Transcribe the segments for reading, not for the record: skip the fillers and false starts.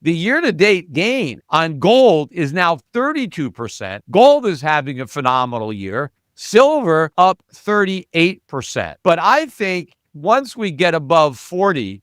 The year-to-date gain on gold is now 32%. Gold is having a phenomenal year. Silver up 38%. But I think once we get above 40,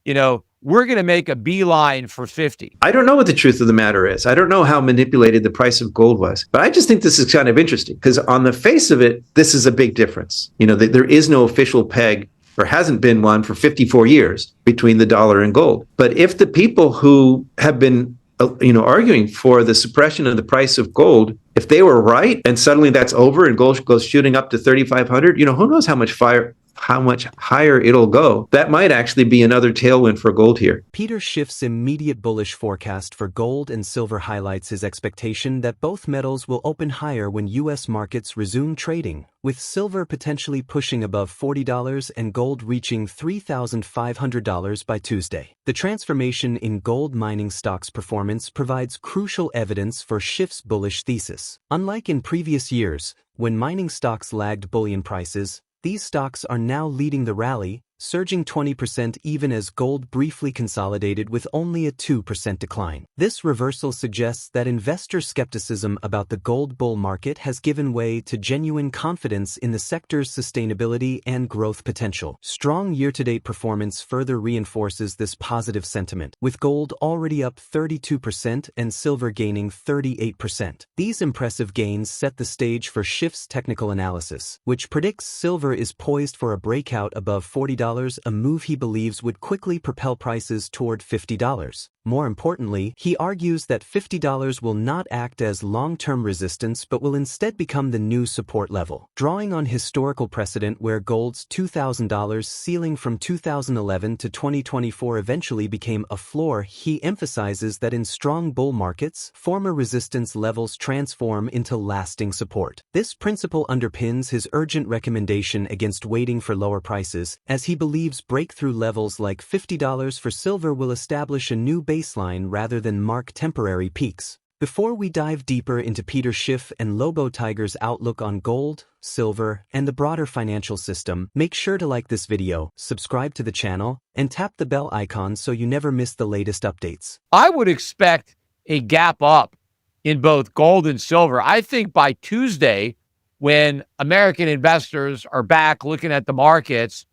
we're going to make a beeline for 50. I don't know what the truth of the matter is. I don't know how manipulated the price of gold was, but I just think this is kind of interesting because on the face of it, this is a big difference. There is no official peg, or hasn't been one for 54 years, between the dollar and gold. But if the people who have been arguing for the suppression of the price of gold, if they were right and suddenly that's over and gold goes shooting up to 3,500, who knows how much higher it'll go. That might actually be another tailwind for gold here. Peter Schiff's immediate bullish forecast for gold and silver highlights his expectation that both metals will open higher when U.S. markets resume trading, with silver potentially pushing above $40 and gold reaching $3,500 by Tuesday. The transformation in gold mining stocks' performance provides crucial evidence for Schiff's bullish thesis. Unlike in previous years, when mining stocks lagged bullion prices, these stocks are now leading the rally, surging 20% even as gold briefly consolidated with only a 2% decline. This reversal suggests that investor skepticism about the gold bull market has given way to genuine confidence in the sector's sustainability and growth potential. Strong year-to-date performance further reinforces this positive sentiment, with gold already up 32% and silver gaining 38%. These impressive gains set the stage for Schiff's technical analysis, which predicts silver is poised for a breakout above $40, a move he believes would quickly propel prices toward $50. More importantly, he argues that $50 will not act as long-term resistance but will instead become the new support level. Drawing on historical precedent where gold's $2,000 ceiling from 2011 to 2024 eventually became a floor, he emphasizes that in strong bull markets, former resistance levels transform into lasting support. This principle underpins his urgent recommendation against waiting for lower prices, as he believes breakthrough levels like $50 for silver will establish a new baseline rather than mark temporary peaks. Before we dive deeper into Peter Schiff and Lobo Tiger's outlook on gold, silver, and the broader financial system, make sure to like this video, subscribe to the channel, and tap the bell icon so you never miss the latest updates. I would expect a gap up in both gold and silver. I think by Tuesday, when American investors are back looking at the markets,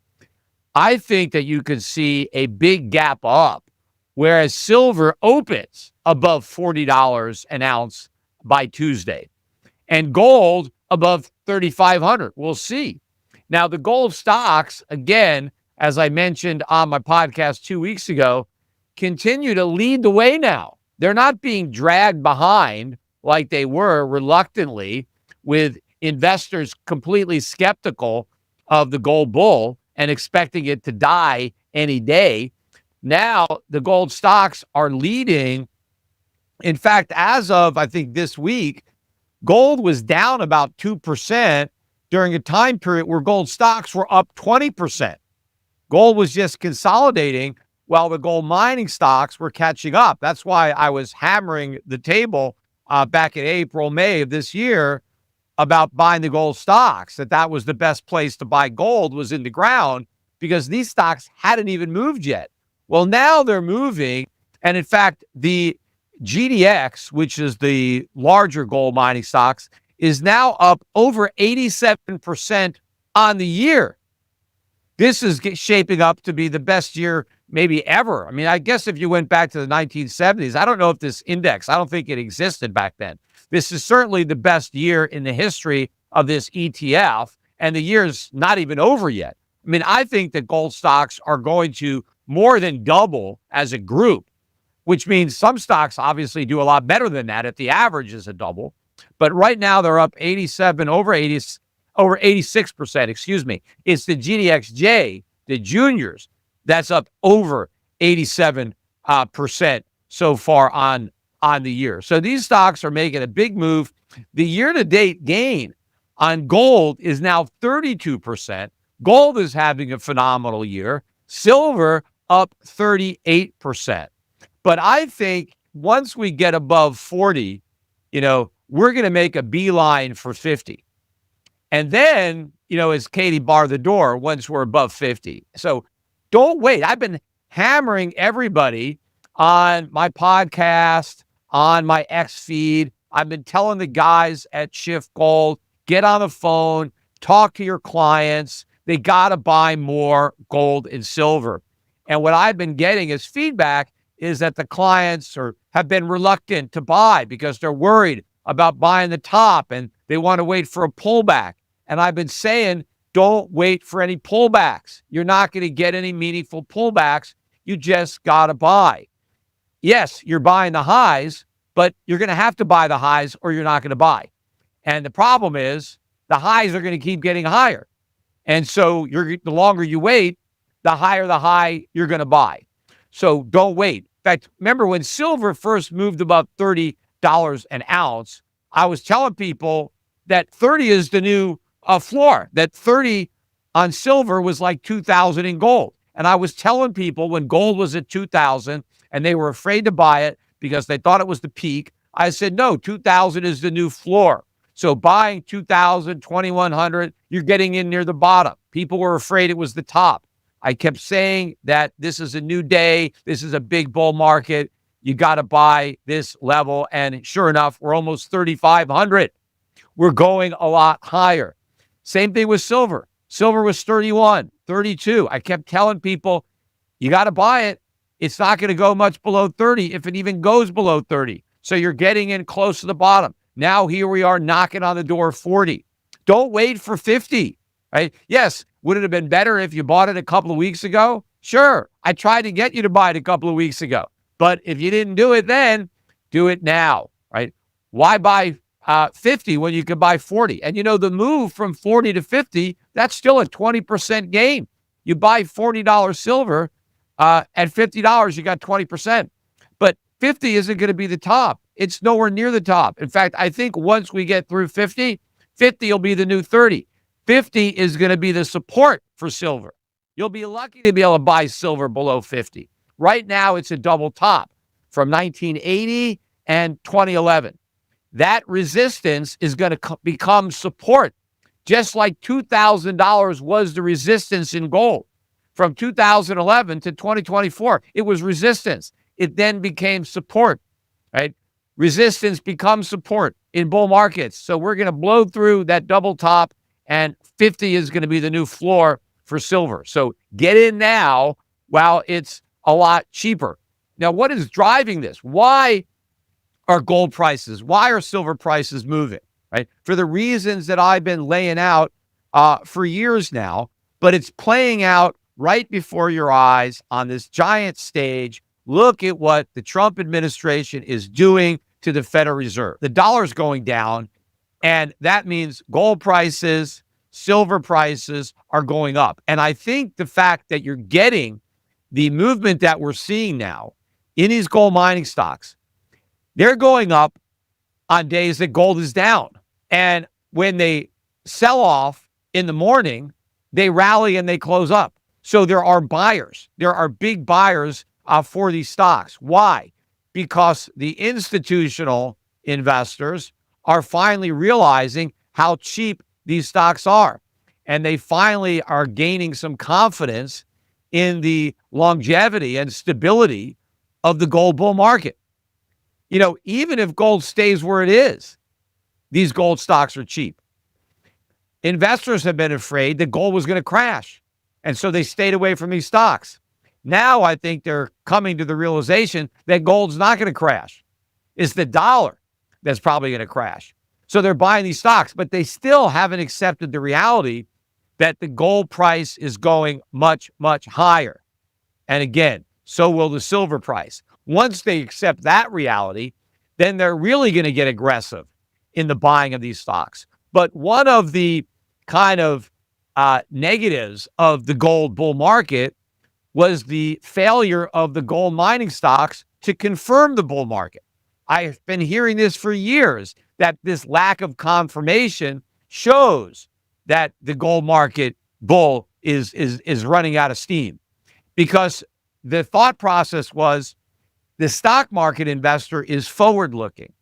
I think that you could see a big gap up, whereas silver opens above $40 an ounce by Tuesday, and gold above 3,500. We'll see. Now, the gold stocks, again, as I mentioned on my podcast 2 weeks ago, continue to lead the way now. They're not being dragged behind like they were reluctantly, with investors completely skeptical of the gold bull and expecting it to die any day. Now, the gold stocks are leading. In fact, as of, I think, this week, gold was down about 2% during a time period where gold stocks were up 20%. Gold was just consolidating while the gold mining stocks were catching up. That's why I was hammering the table back in April, May of this year about buying the gold stocks, that was the best place to buy gold, was in the ground, because these stocks hadn't even moved yet. Well, now they're moving. And in fact, the GDX, which is the larger gold mining stocks, is now up over 87% on the year. This is shaping up to be the best year maybe ever. I mean, I guess if you went back to the 1970s, I don't know if this index, I don't think it existed back then. This is certainly the best year in the history of this ETF, and the year's not even over yet. I mean, I think that gold stocks are going to more than double as a group, which means some stocks obviously do a lot better than that if the average is a double. But right now they're up 86%, excuse me. It's the GDXJ, the juniors, that's up over 87% so far on the year. So these stocks are making a big move. The year-to-date gain on gold is now 32%. Gold is having a phenomenal year. Silver up 38%. But I think once we get above 40, we're going to make a beeline for 50. And then, as Katie barred the door once we're above 50. So don't wait. I've been hammering everybody on my podcast, on my X feed. I've been telling the guys at Schiff Gold, get on the phone, talk to your clients. They got to buy more gold and silver. And what I've been getting as feedback is that the clients have been reluctant to buy because they're worried about buying the top and they want to wait for a pullback. And I've been saying, don't wait for any pullbacks. You're not going to get any meaningful pullbacks. You just got to buy. Yes, you're buying the highs, but you're going to have to buy the highs or you're not going to buy. And the problem is the highs are going to keep getting higher. And so the longer you wait, the higher the high you're going to buy. So don't wait. In fact, remember when silver first moved above $30 an ounce, I was telling people that 30 is the new floor, that 30 on silver was like 2,000 in gold. And I was telling people when gold was at 2,000 and they were afraid to buy it because they thought it was the peak, I said, no, 2,000 is the new floor. So buying 2,000, 2,100, you're getting in near the bottom. People were afraid it was the top. I kept saying that this is a new day. This is a big bull market. You got to buy this level. And sure enough, we're almost 3,500. We're going a lot higher. Same thing with silver. Silver was 31, 32. I kept telling people, you got to buy it. It's not going to go much below 30 if it even goes below 30. So you're getting in close to the bottom. Now here we are knocking on the door of 40. Don't wait for 50, right? Yes, would it have been better if you bought it a couple of weeks ago? Sure. I tried to get you to buy it a couple of weeks ago. But if you didn't do it then, do it now, right? Why buy 50 when you could buy 40? And the move from 40 to 50, that's still a 20% gain. You buy $40 silver at $50, you got 20%. But 50 isn't going to be the top. It's nowhere near the top. In fact, I think once we get through 50, 50 will be the new 30. 50 is going to be the support for silver. You'll be lucky to be able to buy silver below 50. Right now, it's a double top from 1980 and 2011. That resistance is going to become support, just like $2,000 was the resistance in gold. From 2011 to 2024, it was resistance. It then became support, right? Resistance becomes support in bull markets. So we're going to blow through that double top, and 50 is going to be the new floor for silver. So get in now while it's a lot cheaper. Now, what is driving this? Why are gold prices, why are silver prices moving, right? For the reasons that I've been laying out for years now, but it's playing out right before your eyes on this giant stage. Look at what the Trump administration is doing to the Federal Reserve. The dollar's going down, and that means gold prices, silver prices are going up. And I think the fact that you're getting the movement that we're seeing now in these gold mining stocks, they're going up on days that gold is down. And when they sell off in the morning, they rally and they close up. So there are buyers. There are big buyers for these stocks. Why? Because the institutional investors are finally realizing how cheap these stocks are. And they finally are gaining some confidence in the longevity and stability of the gold bull market. Even if gold stays where it is, these gold stocks are cheap. Investors have been afraid that gold was going to crash. And so they stayed away from these stocks. Now I think they're coming to the realization that gold's not going to crash. It's the dollar that's probably going to crash. So they're buying these stocks, but they still haven't accepted the reality that the gold price is going much, much higher. And again, so will the silver price. Once they accept that reality, then they're really going to get aggressive in the buying of these stocks. But one of the kind of negatives of the gold bull market was the failure of the gold mining stocks to confirm the bull market. I've been hearing this for years, that this lack of confirmation shows that the gold market bull is running out of steam. Because the thought process was the stock market investor is forward-looking.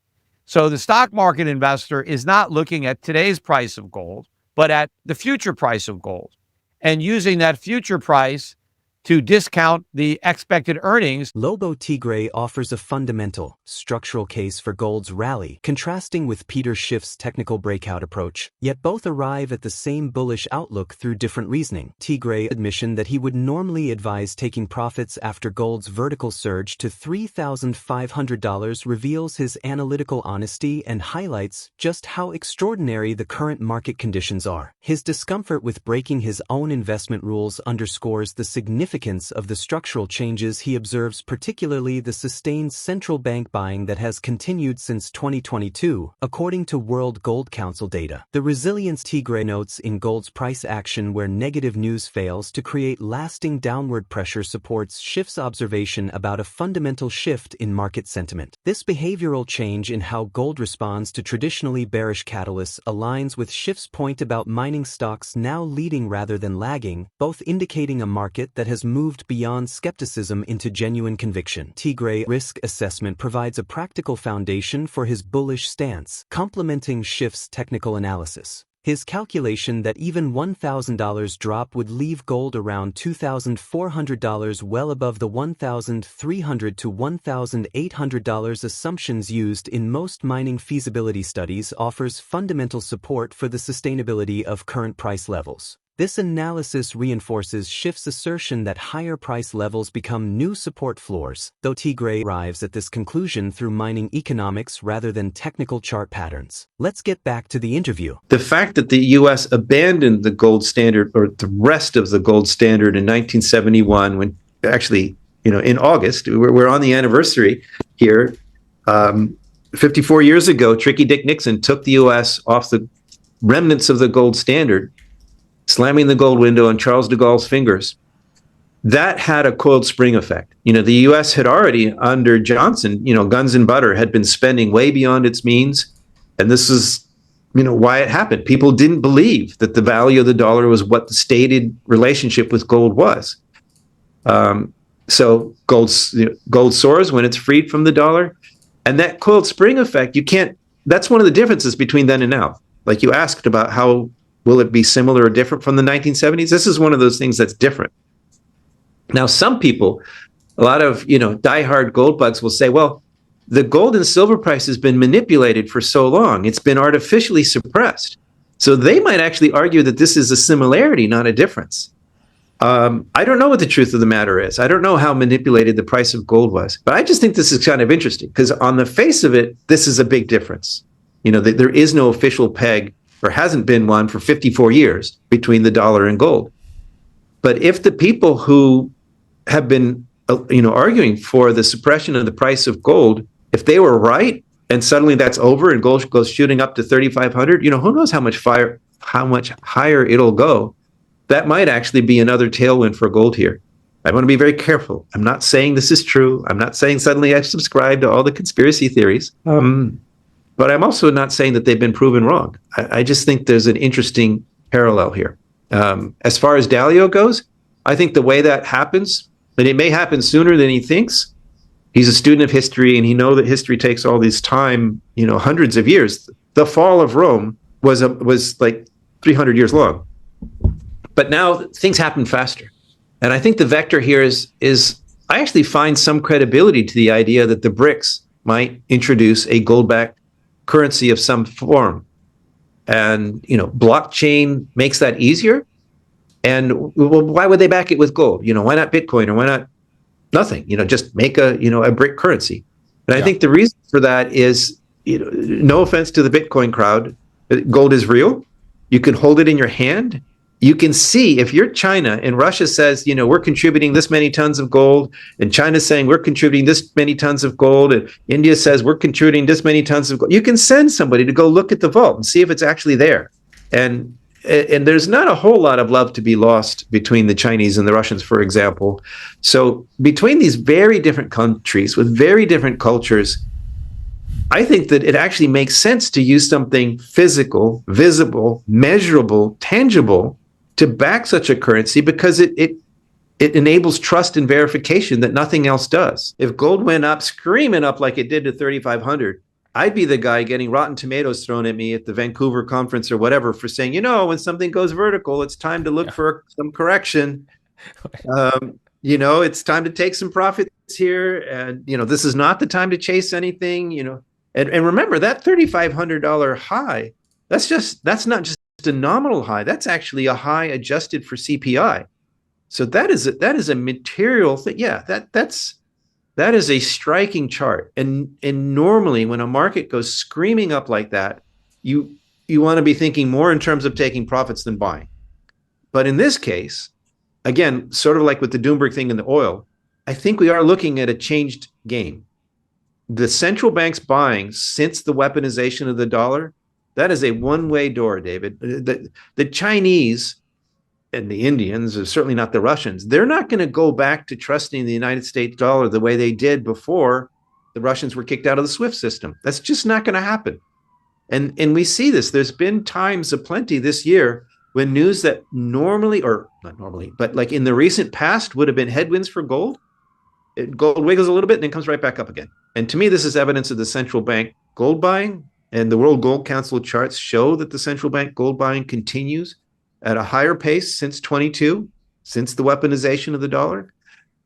So the stock market investor is not looking at today's price of gold, but at the future price of gold, and using that future price to discount the expected earnings. Lobo Tiggre offers a fundamental, structural case for gold's rally, contrasting with Peter Schiff's technical breakout approach, yet both arrive at the same bullish outlook through different reasoning. Tiggre's admission that he would normally advise taking profits after gold's vertical surge to $3,500 reveals his analytical honesty and highlights just how extraordinary the current market conditions are. His discomfort with breaking his own investment rules underscores the significance of the structural changes he observes, particularly the sustained central bank buying that has continued since 2022, according to World Gold Council data. The resilience Tiggre notes in gold's price action where negative news fails to create lasting downward pressure supports Schiff's observation about a fundamental shift in market sentiment. This behavioral change in how gold responds to traditionally bearish catalysts aligns with Schiff's point about mining stocks now leading rather than lagging, both indicating a market that has moved beyond skepticism into genuine conviction. Tiggre's risk assessment provides a practical foundation for his bullish stance, complementing Schiff's technical analysis. His calculation that even $1,000 drop would leave gold around $2,400, well above the $1,300 to $1,800 assumptions used in most mining feasibility studies, offers fundamental support for the sustainability of current price levels. This analysis reinforces Schiff's assertion that higher price levels become new support floors, though Tiggre arrives at this conclusion through mining economics rather than technical chart patterns. Let's get back to the interview. The fact that the U.S. abandoned the gold standard, or the rest of the gold standard, in 1971, when actually, in August, we're on the anniversary here. 54 years ago, Tricky Dick Nixon took the U.S. off the remnants of the gold standard, slamming the gold window on Charles de Gaulle's fingers. That had a coiled spring effect. The U.S. had already, under Johnson, guns and butter, had been spending way beyond its means. And this is, why it happened. People didn't believe that the value of the dollar was what the stated relationship with gold was. So gold soars when it's freed from the dollar. And that coiled spring effect, that's one of the differences between then and now. Like you asked about how will it be similar or different from the 1970s? This is one of those things that's different. Now, some people, a lot of, diehard gold bugs will say, well, the gold and silver price has been manipulated for so long. It's been artificially suppressed. So they might actually argue that this is a similarity, not a difference. I don't know what the truth of the matter is. I don't know how manipulated the price of gold was. But I just think this is kind of interesting because on the face of it, this is a big difference. There is no official peg, or hasn't been one for 54 years, between the dollar and gold. But if the people who have been, arguing for the suppression of the price of gold, if they were right, and suddenly that's over and gold goes shooting up to 3,500, who knows how much higher it'll go. That might actually be another tailwind for gold here. I want to be very careful. I'm not saying this is true. I'm not saying suddenly I subscribe to all the conspiracy theories. But I'm also not saying that they've been proven wrong. I just think there's an interesting parallel here. As far as Dalio goes, I think the way that happens, and it may happen sooner than he thinks. He's a student of history, and he knows that history takes all this time, hundreds of years. The fall of Rome was like 300 years long. But now things happen faster. And I think the vector here is I actually find some credibility to the idea that the BRICS might introduce a gold-backed currency of some form. And, blockchain makes that easier. And well, why would they back it with gold? Why not Bitcoin, or why not nothing? Just make a BRIC currency. And I think the reason for that is, no offense to the Bitcoin crowd, gold is real. You can hold it in your hand. You can see if you're China and Russia says, we're contributing this many tons of gold, and China's saying we're contributing this many tons of gold, and India says we're contributing this many tons of gold. You can send somebody to go look at the vault and see if it's actually there. And there's not a whole lot of love to be lost between the Chinese and the Russians, for example. So between these very different countries with very different cultures, I think that it actually makes sense to use something physical, visible, measurable, tangible to back such a currency, because it enables trust and verification that nothing else does. If gold went up, screaming up like it did to 3,500, I'd be the guy getting rotten tomatoes thrown at me at the Vancouver conference or whatever for saying, when something goes vertical, it's time to look for some correction. it's time to take some profits here. And, this is not the time to chase anything, and remember that $3,500 high, that's not just a nominal high. That's actually a high adjusted for CPI. So that is a material thing. Yeah, that is a striking chart. And normally when a market goes screaming up like that, you want to be thinking more in terms of taking profits than buying. But in this case, again, sort of like with the Doomberg thing in the oil, I think we are looking at a changed game. The central bank's buying since the weaponization of the dollar, that is a one-way door, David. The Chinese and the Indians, are certainly not the Russians, they're not going to go back to trusting the United States dollar the way they did before the Russians were kicked out of the SWIFT system. That's just not going to happen. And we see this. There's been times aplenty this year when news that normally, or not normally, but like in the recent past would have been headwinds for gold, gold wiggles a little bit and then comes right back up again. And to me, this is evidence of the central bank gold buying, and the World Gold Council charts show that the central bank gold buying continues at a higher pace since 22, since the weaponization of the dollar.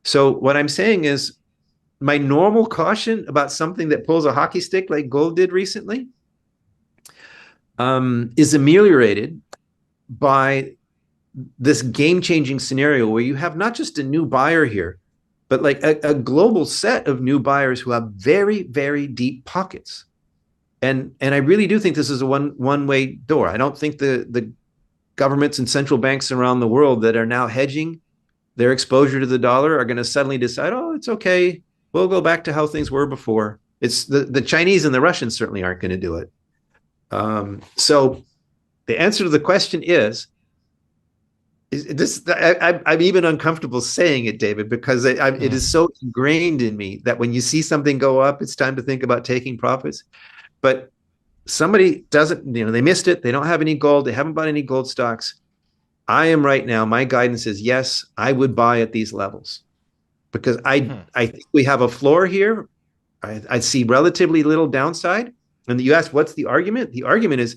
So what I'm saying is my normal caution about something that pulls a hockey stick like gold did recently is ameliorated by this game-changing scenario where you have not just a new buyer here, but like a global set of new buyers who have very, very deep pockets. And I really do think this is a one-way door. I don't think the governments and central banks around the world that are now hedging their exposure to the dollar are going to suddenly decide, oh, it's okay, we'll go back to how things were before. It's the Chinese and the Russians certainly aren't going to do it. So the answer to the question is this. I'm even uncomfortable saying it, David, because it is so ingrained in me that when you see something go up, it's time to think about taking profits. But somebody doesn't, they missed it. They don't have any gold. They haven't bought any gold stocks. I am right now. My guidance is yes, I would buy at these levels because I think we have a floor here. I see relatively little downside. And you asked, what's the argument? The argument is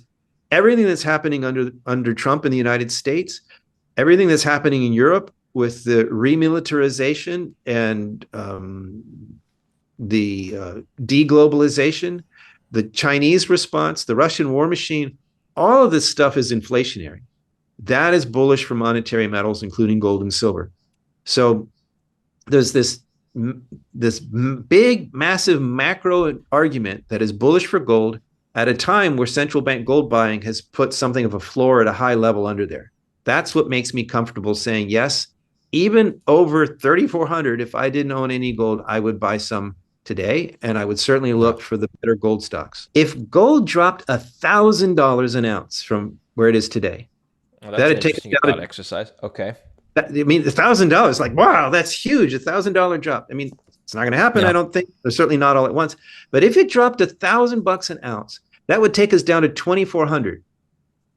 everything that's happening under Trump in the United States, everything that's happening in Europe with the remilitarization and the deglobalization, the Chinese response, the Russian war machine, all of this stuff is inflationary. That is bullish for monetary metals, including gold and silver. So there's this big, massive macro argument that is bullish for gold at a time where central bank gold buying has put something of a floor at a high level under there. That's what makes me comfortable saying, yes, even over 3,400, if I didn't own any gold, I would buy some today, and I would certainly look for the better gold stocks. If gold dropped $1,000 an ounce from where it is today, well, that'd take a thought exercise. Okay. $1,000, like, wow, that's huge. $1,000 drop. I mean, it's not going to happen. Yeah. I don't think. Or certainly not all at once. But if it dropped $1,000 an ounce, that would take us down to 2,400.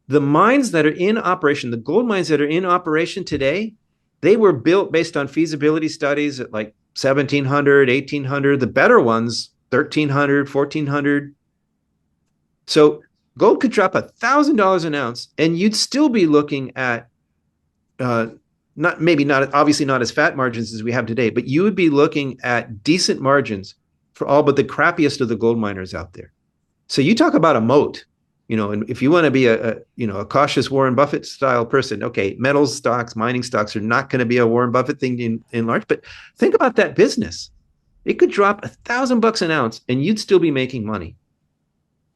The mines that are in operation, the gold mines that are in operation today, they were built based on feasibility studies at like 1,700, 1,800. The better ones, 1,300, 1,400. So gold could drop $1,000 an ounce, and you'd still be looking at obviously not as fat margins as we have today, but you would be looking at decent margins for all but the crappiest of the gold miners out there. So you talk about a moat, and if you want to be a cautious Warren Buffett style person, okay, metals stocks, mining stocks are not going to be a Warren Buffett thing in large, but think about that business. It could drop $1,000 an ounce and you'd still be making money.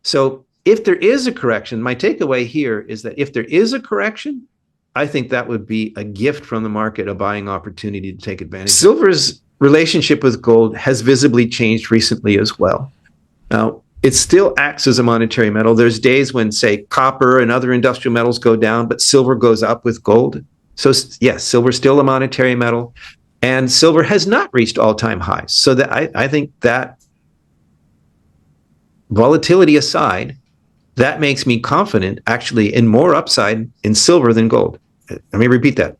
So if there is a correction, my takeaway here is that if there is a correction, I think that would be a gift from the market, a buying opportunity to take advantage. Silver's relationship with gold has visibly changed recently as well. Now, it still acts as a monetary metal. There's days when, say, copper and other industrial metals go down, but silver goes up with gold. So yes, silver's still a monetary metal, and silver has not reached all-time highs. So that I think that volatility aside, that makes me confident actually in more upside in silver than gold. Let me repeat that.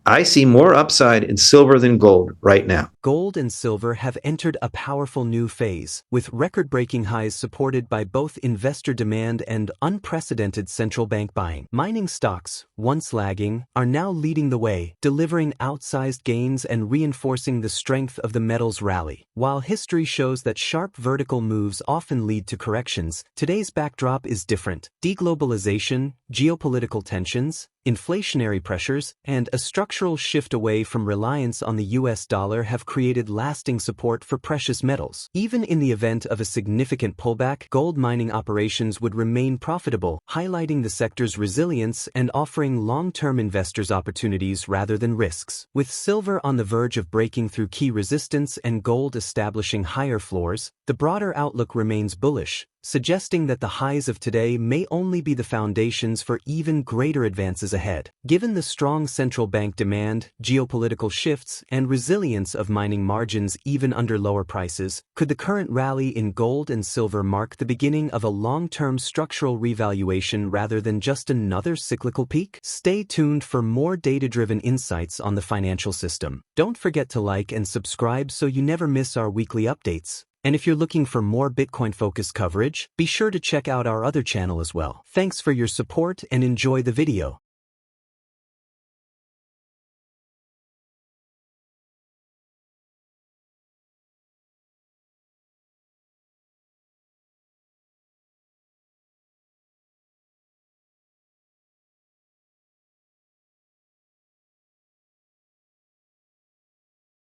I see more upside in silver than gold right now. gold and silver have entered a powerful new phase, with record-breaking highs supported by both investor demand and unprecedented central bank buying. Mining stocks, once lagging, are now leading the way, delivering outsized gains and reinforcing the strength of the metal's rally. While history shows that sharp vertical moves often lead to corrections, today's backdrop is different. Deglobalization, geopolitical tensions, inflationary pressures, and a structural shift away from reliance on the US dollar have created lasting support for precious metals. Even in the event of a significant pullback, gold mining operations would remain profitable, highlighting the sector's resilience and offering long-term investors opportunities rather than risks. With silver on the verge of breaking through key resistance and gold establishing higher floors, the broader outlook remains bullish, suggesting that the highs of today may only be the foundations for even greater advances ahead. Given the strong central bank demand, geopolitical shifts, and resilience of mining margins even under lower prices, could the current rally in gold and silver mark the beginning of a long-term structural revaluation rather than just another cyclical peak? Stay tuned for more data-driven insights on the financial system. Don't forget to like and subscribe so you never miss our weekly updates. And if you're looking for more Bitcoin-focused coverage, be sure to check out our other channel as well. Thanks for your support and enjoy the video.